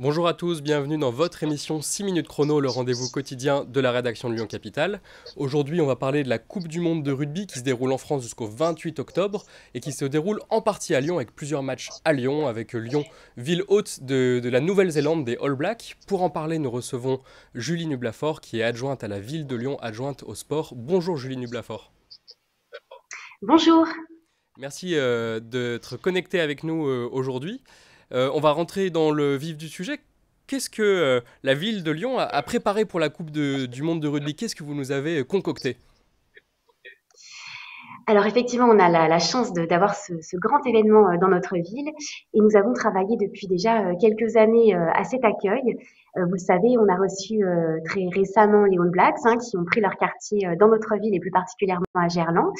Bonjour à tous, bienvenue dans votre émission 6 minutes chrono, le rendez-vous quotidien de la rédaction de Lyon Capitale. Aujourd'hui, on va parler de la Coupe du monde de rugby qui se déroule en France jusqu'au 28 octobre et qui se déroule en partie à Lyon avec plusieurs matchs à Lyon, avec Lyon, ville hôte de la Nouvelle-Zélande des All Blacks. Pour en parler, nous recevons Julie Nublafort qui est adjointe à la ville de Lyon, adjointe au sport. Bonjour Julie Nublafort. Bonjour. Merci d'être connectée avec nous aujourd'hui. On va rentrer dans le vif du sujet. Qu'est-ce que la ville de Lyon a préparé pour la Coupe du monde de rugby? Qu'est-ce que vous nous avez concocté? Alors effectivement, on a la chance d'avoir ce grand événement dans notre ville et nous avons travaillé depuis déjà quelques années à cet accueil. Vous le savez, on a reçu très récemment les All Blacks qui ont pris leur quartier dans notre ville et plus particulièrement à Gerland.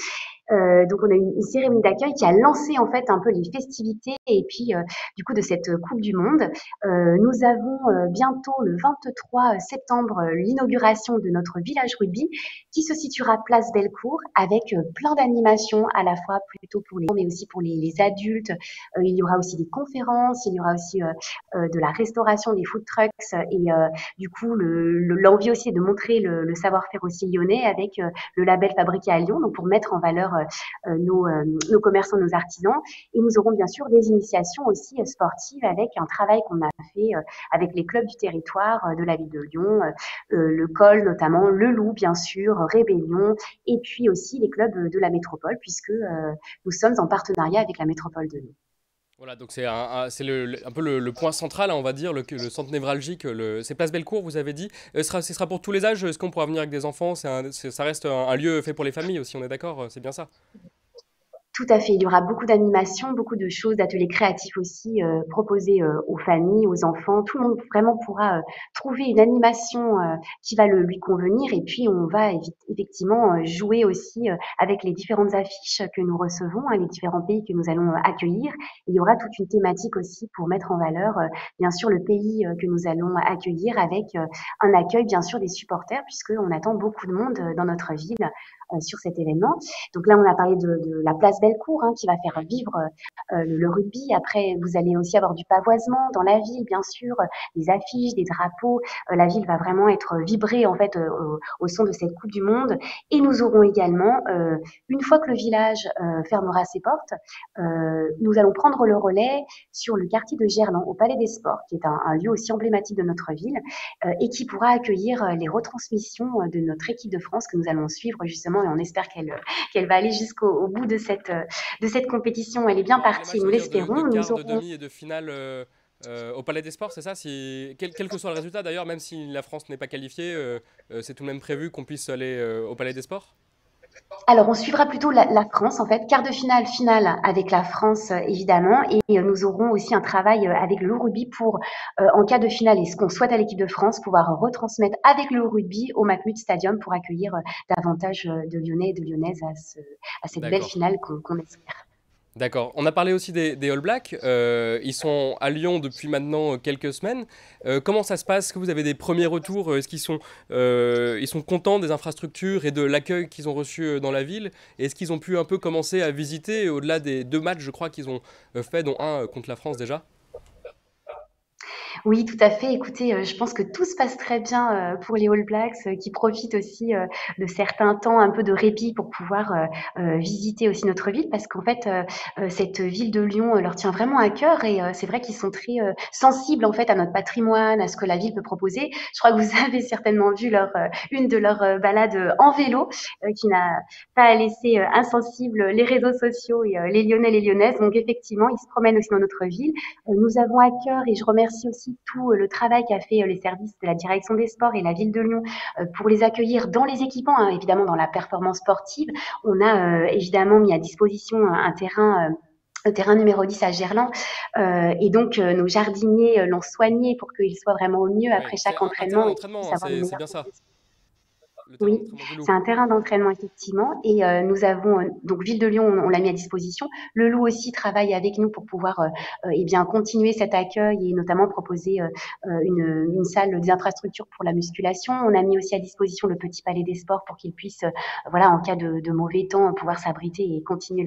Donc on a eu une cérémonie d'accueil qui a lancé en fait un peu les festivités et puis du coup de cette Coupe du Monde. Nous avons bientôt le 23 septembre l'inauguration de notre village rugby qui se situera place Bellecour avec plein d'animations à la fois plutôt pour les mais aussi pour les adultes. Il y aura aussi des conférences, il y aura aussi de la restauration, des food trucks et du coup l'envie aussi est de montrer le savoir-faire aussi lyonnais avec le label fabriqué à Lyon, donc pour mettre en valeur nos commerçants, nos artisans. Et nous aurons bien sûr des initiations aussi sportives avec un travail qu'on a fait avec les clubs du territoire de la ville de Lyon, le Col notamment, le Loup bien sûr, Rébellion, et puis aussi les clubs de la métropole, puisque nous sommes en partenariat avec la métropole de Lyon. Voilà, donc c'est un peu le point central, hein, on va dire, le centre névralgique. C'est Place Bellecour, vous avez dit. Ce sera pour tous les âges. Est-ce qu'on pourra venir avec des enfants? Ça reste un lieu fait pour les familles aussi, on est d'accord? C'est bien ça? Tout à fait, il y aura beaucoup d'animations, beaucoup de choses, d'ateliers créatifs aussi proposés aux familles, aux enfants. Tout le monde vraiment pourra trouver une animation qui va lui convenir. Et puis on va effectivement jouer aussi avec les différentes affiches que nous recevons, les différents pays que nous allons accueillir. Et il y aura toute une thématique aussi pour mettre en valeur bien sûr le pays que nous allons accueillir avec un accueil bien sûr des supporters puisqu'on attend beaucoup de monde dans notre ville sur cet événement. Donc là, on a parlé de la place Bellecour qui va faire vivre le rugby. Après, vous allez aussi avoir du pavoisement dans la ville, bien sûr, des affiches, des drapeaux. La ville va vraiment être vibrée en fait au son de cette Coupe du Monde. Et nous aurons également, une fois que le village fermera ses portes, nous allons prendre le relais sur le quartier de Gerland, au Palais des Sports, qui est un lieu aussi emblématique de notre ville et qui pourra accueillir les retransmissions de notre équipe de France que nous allons suivre justement et on espère qu'elle va aller jusqu'au bout de cette compétition. Elle est bien Les partie, matchs, ça nous veut dire de l'espérons. Nous quart, de aurons demi et de finale au Palais des Sports, c'est ça? Quel que soit le résultat d'ailleurs, même si la France n'est pas qualifiée, c'est tout de même prévu qu'on puisse aller au Palais des Sports? alors on suivra plutôt la France en fait, quart de finale, finale avec la France évidemment et nous aurons aussi un travail avec le rugby pour en cas de finale et ce qu'on souhaite à l'équipe de France pouvoir retransmettre avec le rugby au Matmut Stadium pour accueillir davantage de Lyonnais et de Lyonnaises à cette belle D'accord. finale qu'on espère. D'accord. On a parlé aussi des All Blacks. Ils sont à Lyon depuis maintenant quelques semaines. Comment ça se passe? Est-ce que vous avez des premiers retours? Est-ce ils sont contents des infrastructures et de l'accueil qu'ils ont reçu dans la ville? Et est-ce qu'ils ont pu un peu commencer à visiter au-delà des deux matchs, je crois, qu'ils ont fait, dont un contre la France déjà? Oui, tout à fait. Écoutez, je pense que tout se passe très bien, pour les All Blacks, qui profitent aussi, de certains temps un peu de répit pour pouvoir, visiter aussi notre ville parce qu'en fait, cette ville de Lyon, leur tient vraiment à cœur et c'est vrai qu'ils sont très, sensibles en fait à notre patrimoine, à ce que la ville peut proposer. Je crois que vous avez certainement vu une de leurs, balades, en vélo, qui n'a pas laissé, insensibles les réseaux sociaux et les Lyonnais, les Lyonnaises. Donc effectivement, ils se promènent aussi dans notre ville. Nous avons à cœur, et je remercie aussi tout le travail qu'a fait les services de la direction des sports et la ville de Lyon pour les accueillir dans les équipements, évidemment dans la performance sportive. On a évidemment mis à disposition un terrain. Le terrain numéro 10 à Gerland. Et donc, nos jardiniers l'ont soigné pour qu'il soit vraiment au mieux Oui, après c'est chaque un terrain entraînement et qu'il d'entraînement, puisse hein, avoir les c'est meilleures bien ça. conditions. le terrain Oui, d'entraînement du Loup. c'est un terrain d'entraînement effectivement et nous avons, donc Ville de Lyon, on l'a mis à disposition. Le Loup aussi travaille avec nous pour pouvoir, eh bien continuer cet accueil et notamment proposer, une salle, des infrastructures pour la musculation. On a mis aussi à disposition le Petit Palais des Sports pour qu'ils puissent, voilà, en cas de mauvais temps, pouvoir s'abriter et continuer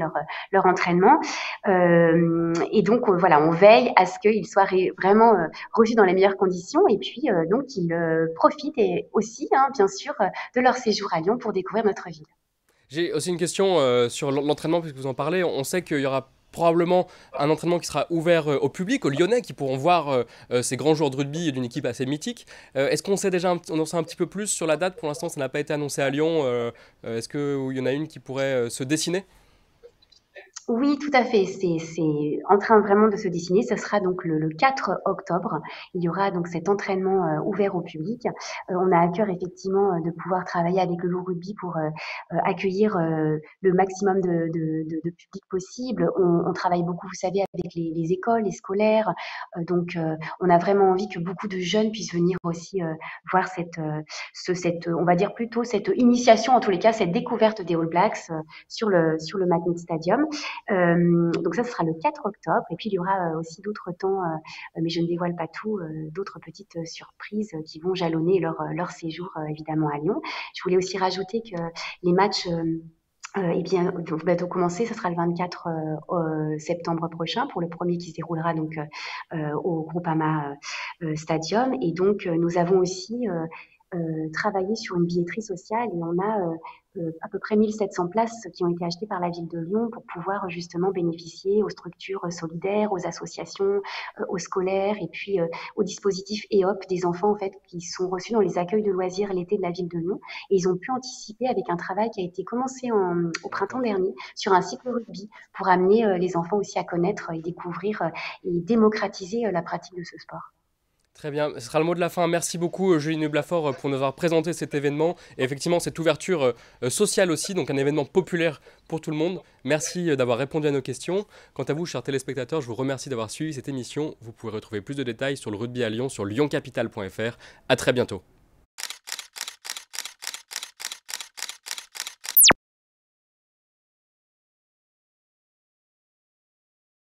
leur entraînement. Et donc voilà, on veille à ce qu'ils soient vraiment, reçus dans les meilleures conditions et puis, donc qu'ils, profitent et aussi, hein, bien sûr, de leur séjour à Lyon pour découvrir notre ville. J'ai aussi une question sur l'entraînement, puisque vous en parlez. On sait qu'il y aura probablement un entraînement qui sera ouvert au public, aux Lyonnais, qui pourront voir ces grands joueurs de rugby d'une équipe assez mythique. Est-ce qu'on sait déjà on en sait un petit peu plus sur la date? Pour l'instant, ça n'a pas été annoncé à Lyon. Est-ce qu'il y en a une qui pourrait se dessiner? Oui, tout à fait. C'est en train vraiment de se dessiner. Ce sera donc le 4 octobre. Il y aura donc cet entraînement ouvert au public. On a à cœur effectivement de pouvoir travailler avec le Loup Rugby pour accueillir le maximum de public possible. On travaille beaucoup, vous savez, avec les écoles, les scolaires. On a vraiment envie que beaucoup de jeunes puissent venir aussi voir on va dire plutôt cette initiation, en tous les cas, cette découverte des All Blacks sur le Magnet Stadium. Donc ça, ce sera le 4 octobre. Et puis, il y aura aussi d'autres temps, mais je ne dévoile pas tout, d'autres petites surprises qui vont jalonner leur séjour, évidemment, à Lyon. Je voulais aussi rajouter que les matchs eh bien, donc, bientôt commencer, ce sera le 24 septembre prochain pour le premier qui se déroulera donc au Groupama Stadium. Et donc, nous avons aussi travaillé sur une billetterie sociale et on a à peu près 1700 places qui ont été achetées par la ville de Lyon pour pouvoir justement bénéficier aux structures solidaires, aux associations, aux scolaires et puis au dispositif EOP des enfants en fait qui sont reçus dans les accueils de loisirs l'été de la ville de Lyon. Et ils ont pu anticiper avec un travail qui a été commencé au printemps D'accord. dernier sur un cycle rugby pour amener les enfants aussi à connaître et découvrir et démocratiser la pratique de ce sport. Très bien, ce sera le mot de la fin. Merci beaucoup, Julie Blafort, pour nous avoir présenté cet événement. Et effectivement, cette ouverture sociale aussi, donc un événement populaire pour tout le monde. Merci d'avoir répondu à nos questions. Quant à vous, chers téléspectateurs, je vous remercie d'avoir suivi cette émission. Vous pouvez retrouver plus de détails sur le rugby à Lyon sur lyoncapital.fr. À très bientôt.